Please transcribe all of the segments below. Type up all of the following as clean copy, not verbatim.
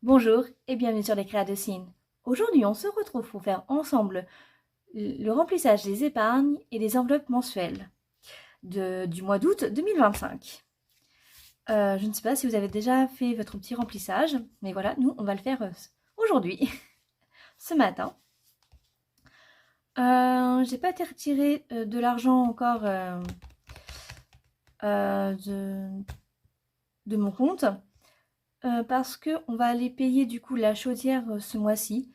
Bonjour et bienvenue sur les Créas de Cine. Aujourd'hui, on se retrouve pour faire ensemble le remplissage des épargnes et des enveloppes mensuelles du mois d'août 2025. Je ne sais pas si vous avez déjà fait votre petit remplissage, mais voilà, nous, on va le faire aujourd'hui, ce matin. J'ai pas été retirer de l'argent encore de mon compte parce qu'on va aller payer du coup la chaudière ce mois-ci.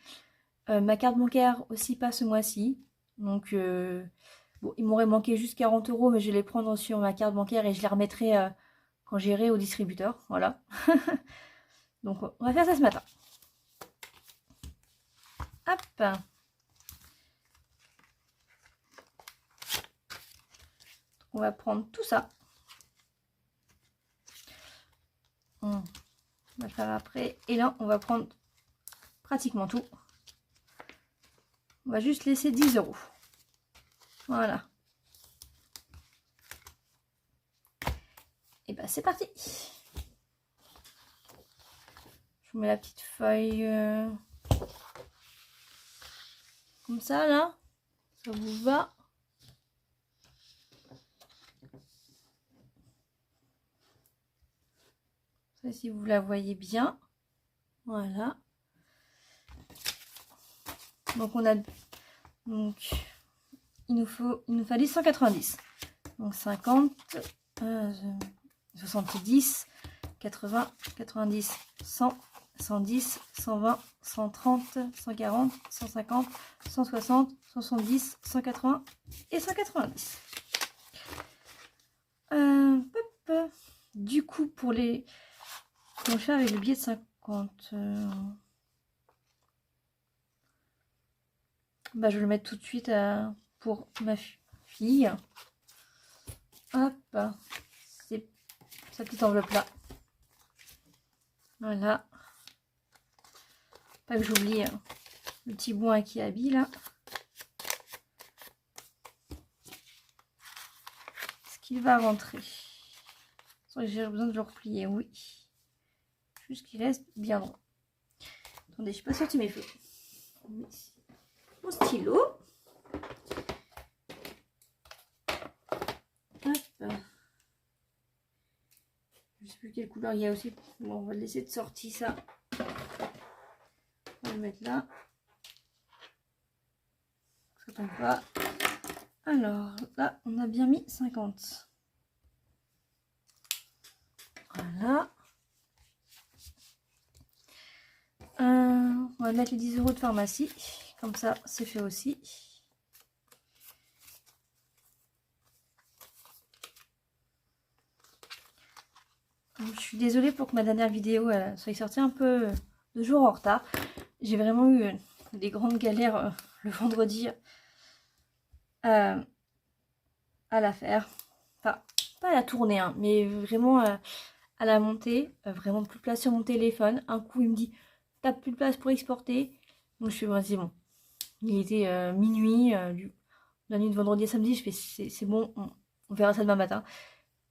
Ma carte bancaire aussi pas ce mois-ci. Donc, bon, il m'aurait manqué juste 40 euros, mais je vais les prendre sur ma carte bancaire et je les remettrai quand j'irai au distributeur. Voilà. Donc, on va faire ça ce matin. Hop. On va prendre tout ça. On va le faire après. Et là, on va prendre pratiquement tout. On va juste laisser 10 euros. Voilà. Et ben, c'est parti. Je vous mets la petite feuille comme ça, là. Ça vous va? Ça, si vous la voyez bien. Voilà. Donc on a il nous fallait 190. Donc 50, 70, 80, 90, 100, 110, 120, 130, 140, 150, 160, 170, 180 et 190. Du coup, pour les... Comment faire avec le billet de 50 bah, je vais le mettre tout de suite pour ma fille. Hop, c'est sa petite enveloppe là. Voilà. Pas que j'oublie le petit bois qui habille là. Est-ce qu'il va rentrer? J'ai besoin de le replier, oui. Juste qu'il reste bien droit. Attendez, je suis pas sorti mes feuilles. Mon stylo. Hop. Je sais plus quelle couleur il y a aussi. Bon, on va le laisser de sortie ça. On va le mettre là. Ça tombe pas. Alors là, on a bien mis 50. Voilà. On va mettre les 10 euros de pharmacie. Comme ça, c'est fait aussi. Je suis désolée pour que ma dernière vidéo soit sortie un peu 2 jours en retard. J'ai vraiment eu des grandes galères le vendredi à la faire. Enfin, pas à la tournée, hein, mais vraiment à la montée. Vraiment plus de place sur mon téléphone. Un coup, il me dit, t'as plus de place pour exporter. Donc je fais, vas-y, bon. Il était minuit, la nuit de vendredi à samedi. Je fais, c'est bon, on verra ça demain matin.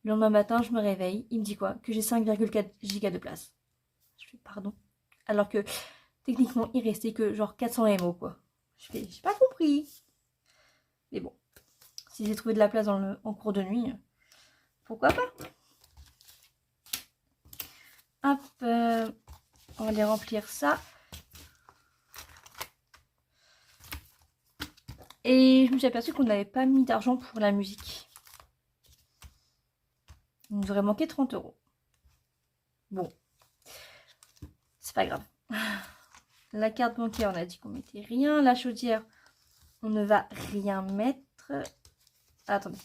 Le lendemain matin, je me réveille. Il me dit quoi? Que j'ai 5,4 gigas de place. Je fais, pardon. Alors que techniquement, il restait que genre 400 MO, quoi. Je fais, j'ai pas compris. Mais bon, si j'ai trouvé de la place en cours de nuit, pourquoi pas? Hop, on va les remplir ça. Et je me suis aperçue qu'on n'avait pas mis d'argent pour la musique. Il nous aurait manqué 30 euros. Bon, c'est pas grave. La carte bancaire, on a dit qu'on mettait rien. La chaudière, on ne va rien mettre. Ah, attendez.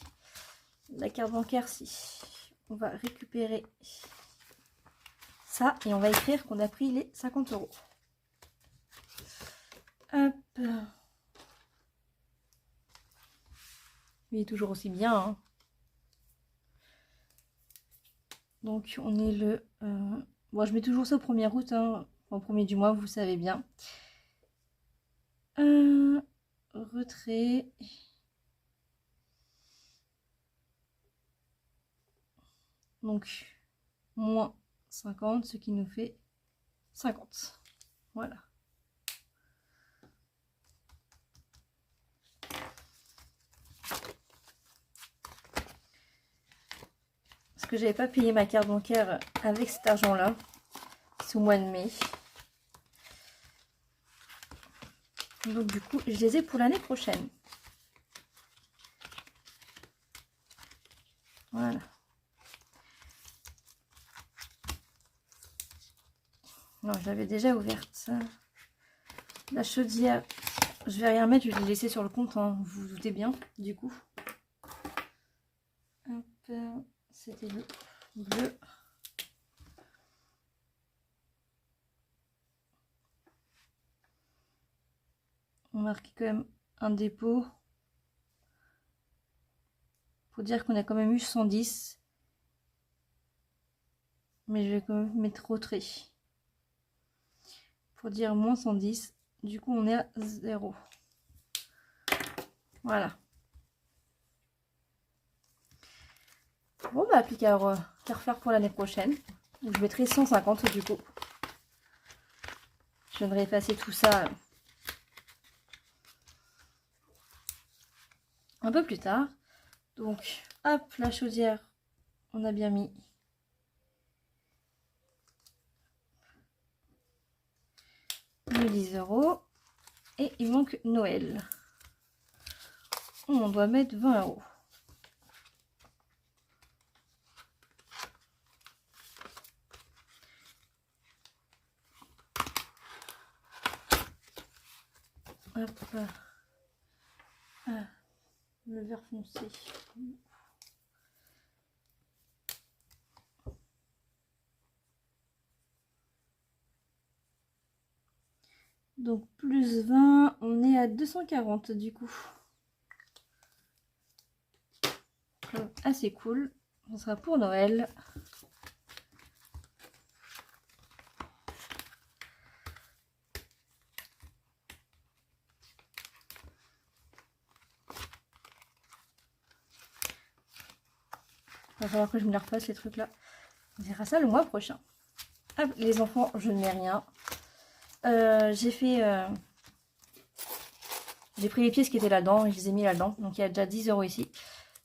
La carte bancaire, si. On va récupérer ça et on va écrire qu'on a pris les 50 euros. Hop. Il est toujours aussi bien. Hein. Donc, on est le... Bon, je mets toujours ça au 1er août. Hein. Au 1er du mois, vous savez bien. Retrait. Donc, moins 50, ce qui nous fait 50. Voilà. Parce que j'avais pas payé ma carte bancaire avec cet argent-là. C'est au mois de mai. Donc du coup, je les ai pour l'année prochaine. Voilà. Non, je l'avais déjà ouverte. La chaudière, je vais rien mettre, je vais les laisser sur le compte, hein, vous vous doutez bien, du coup. C'était le bleu. On marque quand même un dépôt. Pour dire qu'on a quand même eu 110. Mais je vais quand même mettre retrait. Pour dire moins 110. Du coup, on est à 0. Voilà. Bon, bah, plus qu'à refaire pour l'année prochaine. Donc, je mettrai 150 du coup. Je viendrai effacer tout ça un peu plus tard. Donc, hop, la chaudière, on a bien mis. Les 10 €. Et il manque Noël. On doit mettre 20 €. Hop. Ah, le vert foncé. Donc plus 20, on est à 240 du coup. Donc, assez cool. Ça sera pour Noël. Il va falloir que je me les refasse les trucs là. On verra ça le mois prochain. Hop, les enfants, je ne mets rien. J'ai pris les pièces qui étaient là-dedans et je les ai mis là-dedans. Donc il y a déjà 10 € ici.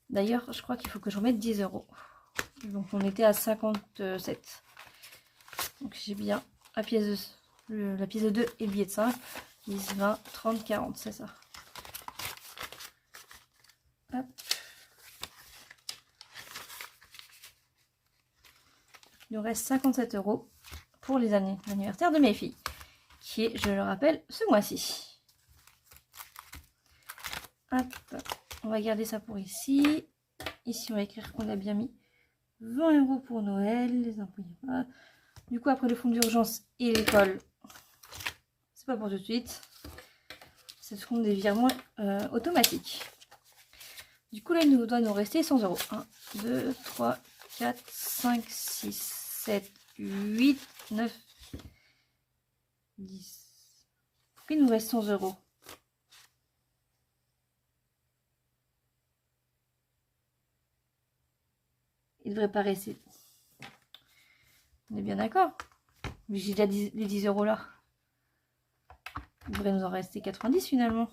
D'ailleurs, je crois qu'il faut que je remette 10 €. Donc on était à 57. Donc j'ai bien la pièce de 2 et le billet de 5. 10, 20, 30, 40, c'est ça. Hop. Il nous reste 57 € pour les anniversaires de mes filles. Qui est, je le rappelle, ce mois-ci. Hop. On va garder ça pour ici. Ici, on va écrire qu'on a bien mis 20 € pour Noël. Les impôts. Du coup, après le fonds d'urgence et l'école, c'est pas pour tout de suite. Ce seront des virements automatiques. Du coup, là, il nous doit nous rester 100 €. 1, 2, 3, 4, 5, 6, 7, 8, 9, 10. Pourquoi il nous reste 100 €? Il devrait pas rester. On est bien d'accord. Mais j'ai déjà les 10 € là. Il devrait nous en rester 90 finalement.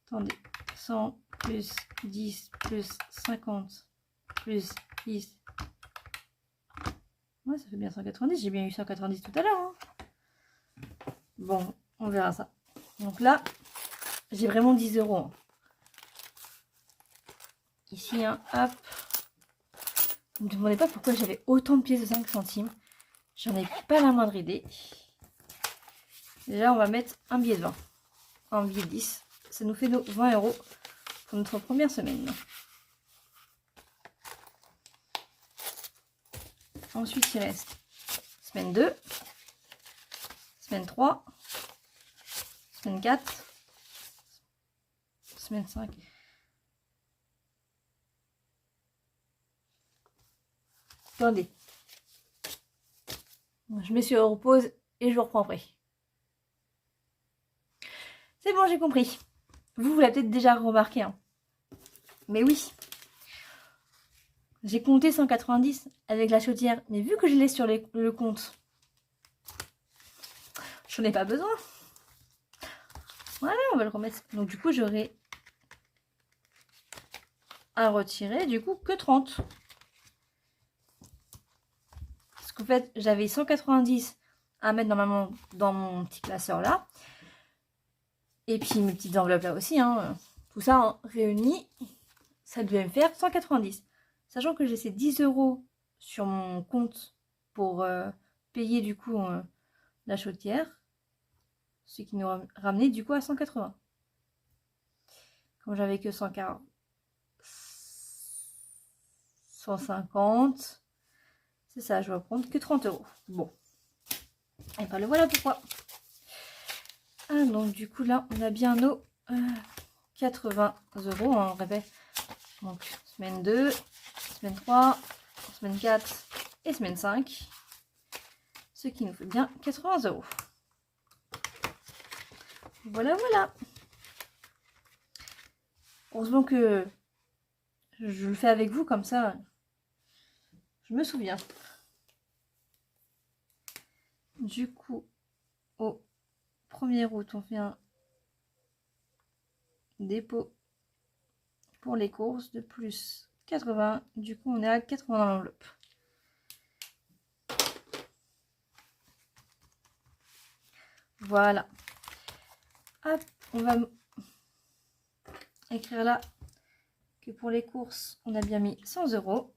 Attendez. 100 plus 10 plus 50 plus 10. Ouais, ça fait bien 190. J'ai bien eu 190 tout à l'heure. Hein. Bon, on verra ça. Donc là, j'ai vraiment 10 €. Hein. Ici, hein, hop. Ne me demandez pas pourquoi j'avais autant de pièces de 5 centimes. J'en ai pas la moindre idée. Déjà, on va mettre un billet de 20. Un billet de 10. Ça nous fait nos 20 € pour notre première semaine. Ensuite, il reste semaine 2, semaine 3, semaine 4, semaine 5. Attendez. Je mets sur pause et je vous reprends après. C'est bon, j'ai compris. Vous l'avez peut-être déjà remarqué. Hein. Mais oui. J'ai compté 190 avec la chaudière. Mais vu que je l'ai sur le compte, j'en ai pas besoin. Voilà, on va le remettre. Donc du coup, j'aurai à retirer, du coup, que 30. Parce qu'en fait, j'avais 190 à mettre normalement dans mon petit classeur là. Et puis mes petites enveloppes là aussi, hein. Tout ça réuni, ça devait me faire 190. Sachant que j'ai ces 10 € sur mon compte pour payer du coup la chaudière. Ce qui nous ramenait du coup à 180. Comme j'avais que 140, 150, c'est ça, je vais prendre que 30 €. Bon. Et ben le voilà pourquoi. Ah, donc du coup là, on a bien nos 80 €, on répète. Donc semaine 2, semaine 3, semaine 4 et semaine 5. Ce qui nous fait bien 80 €. Voilà, voilà. Heureusement que je le fais avec vous, comme ça, je me souviens. Du coup, au 1er août, on fait un dépôt pour les courses de plus 80. Du coup, on est à 80 dans l'enveloppe. Voilà. Hop, on va écrire là que pour les courses, on a bien mis 100 €.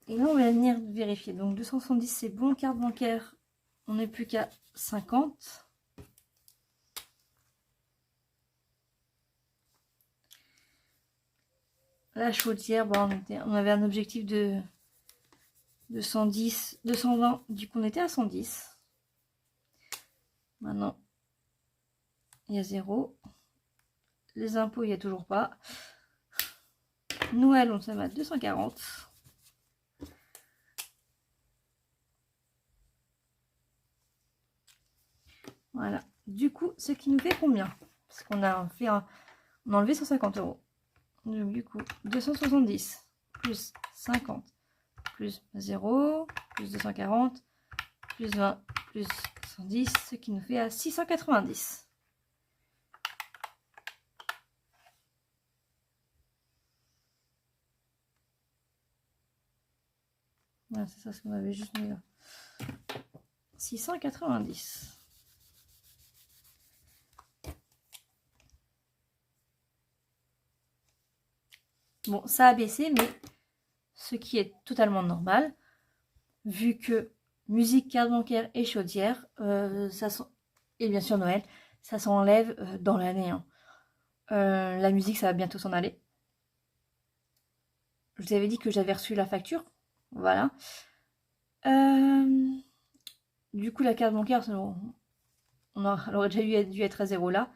Et là, on va venir vérifier. Donc 270, c'est bon. Carte bancaire, on n'est plus qu'à 50. La chaudière, bon, on avait un objectif de 110, 220. Du coup, on était à 110. Maintenant, il y a 0. Les impôts, il n'y a toujours pas. Noël, on s'en va à 240. Voilà. Du coup, ce qui nous fait combien? Parce qu'on a fait on a enlevé 150 €. Donc, du coup, 270 plus 50 plus 0 plus 240 plus 20 plus 110, ce qui nous fait à 690. Voilà, c'est ça ce qu'on avait juste mis là. 690. Bon, ça a baissé, mais ce qui est totalement normal, vu que musique, carte bancaire et chaudière, et bien sûr Noël, ça s'enlève dans l'année. Hein. La musique, ça va bientôt s'en aller. Je vous avais dit que j'avais reçu la facture. Voilà. Du coup, la carte bancaire, elle aurait déjà dû être à 0 là.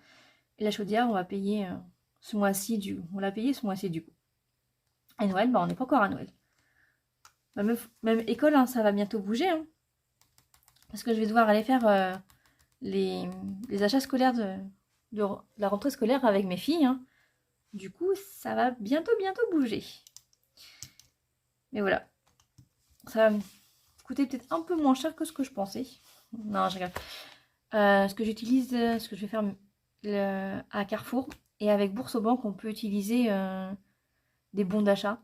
Et la chaudière, on va payer ce mois-ci. On l'a payé ce mois-ci du coup. Et Noël, bah, on n'est pas encore à Noël. Bah, même école, hein, ça va bientôt bouger. Hein. Parce que je vais devoir aller faire les achats scolaires de la rentrée scolaire avec mes filles. Hein. Du coup, ça va bientôt bouger. Mais voilà. Ça va me coûter peut-être un peu moins cher que ce que je pensais. Non, je rigole. Ce que j'utilise, ce que je vais faire à Carrefour et avec Bourse-Banque, on peut utiliser des bons d'achat.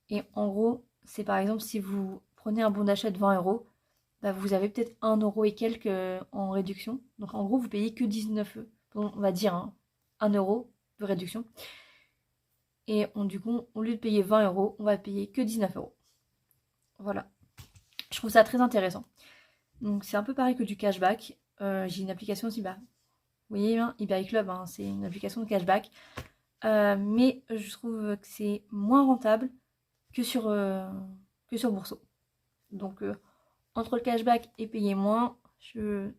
Et en gros, c'est par exemple si vous prenez un bon d'achat de 20 €, bah vous avez peut-être 1 € et quelques en réduction. Donc en gros, vous payez que 19 €. On va dire hein, 1 € de réduction. Et du coup, au lieu de payer 20 €, on va payer que 19 €. Voilà. Je trouve ça très intéressant. Donc c'est un peu pareil que du cashback. J'ai une application aussi, bah, vous voyez, hein, eBay Club, hein, c'est une application de cashback. Mais je trouve que c'est moins rentable que sur Bourseau. Donc entre le cashback et payer moins, je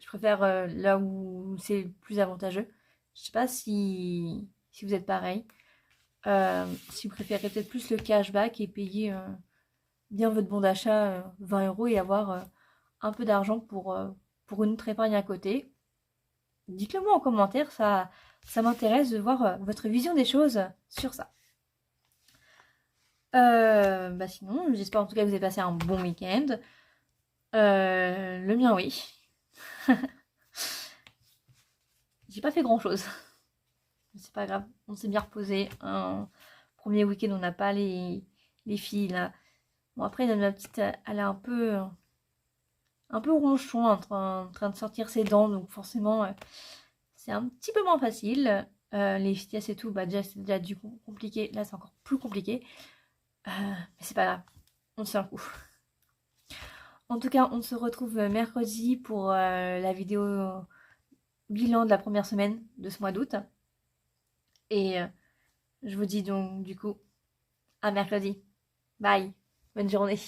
préfère là où c'est le plus avantageux. Je sais pas si vous êtes pareil. Si vous préférez peut-être plus le cashback et payer bien votre bon d'achat 20 € et avoir un peu d'argent pour une autre épargne à côté. Dites-le moi en commentaire, ça m'intéresse de voir votre vision des choses sur ça. Bah sinon, j'espère en tout cas que vous avez passé un bon week-end. Le mien, oui. J'ai pas fait grand chose. C'est pas grave, on s'est bien reposé. Un premier week-end, on n'a pas les filles là. Bon, après, ma petite, elle est un peu ronchon en train de sortir ses dents, donc forcément, c'est un petit peu moins facile. Les fities et tout, bah déjà, c'est déjà du coup compliqué. Là, c'est encore plus compliqué. Mais c'est pas grave, on se tient le coup. En tout cas, on se retrouve mercredi pour la vidéo bilan de la première semaine de ce mois d'août. Et je vous dis donc du coup à mercredi. Bye, bonne journée.